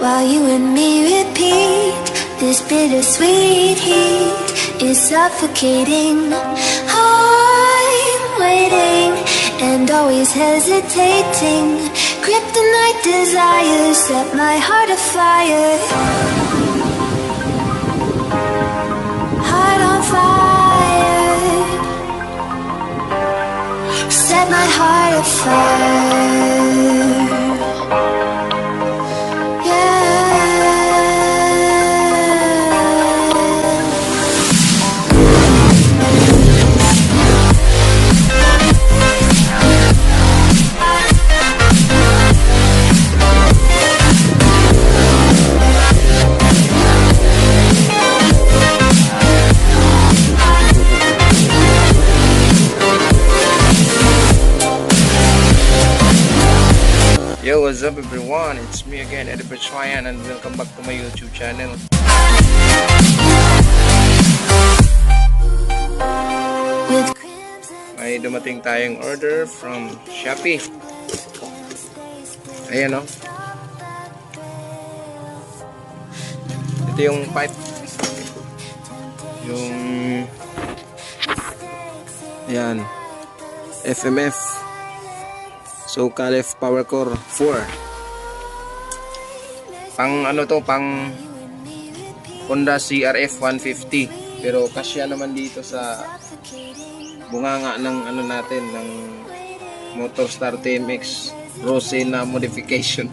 while you and me repeat. This bittersweet heat is suffocating. I'm waiting and always hesitating. Kryptonite desires set my heart afire. Heart on fire. Set my heart afire. Yo, what's up everyone? It's me again, Edward Ryan, and welcome back to my YouTube channel. May dumating tayong order from Shopee. Ayan o. Ito yung pipe. Yung ayan, FMF POWERCORE4. Pang ano to, pang Honda CRF 150. Pero kasya naman dito sa bunganga ng ano natin, ng MOTORSTAR TMX rusi na modification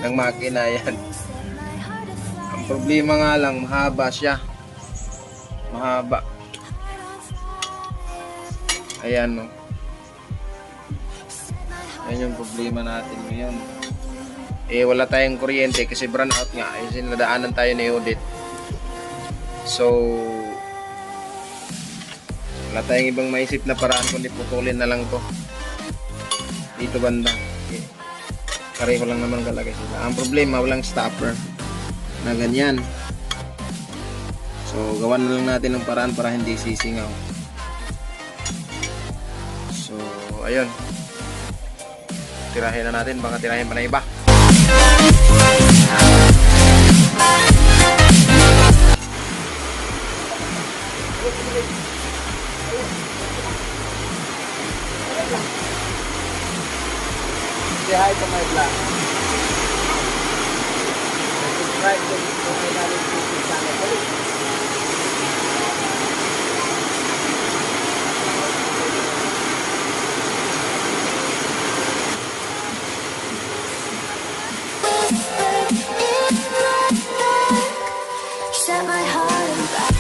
ng makina yan. Ang problema nga lang, mahaba siya. Mahaba. Ayan no. Yan yung problema natin ngayon. Eh wala tayong kuryente kasi brand out nga. Eh sinadaanan tayo ni audit. So wala tayong ibang maisip na paraan kundi putulin na lang to dito banda. Okay. Pareho lang naman kalagay sila. Ang problema walang stopper na ganyan. So gawan na lang natin ng paraan para hindi sisingaw. So ayun, tirahin na natin, baka tirahin pa na iba. Say hi to my vlog. Subscribe to my YouTube channel. Set my heart on fire.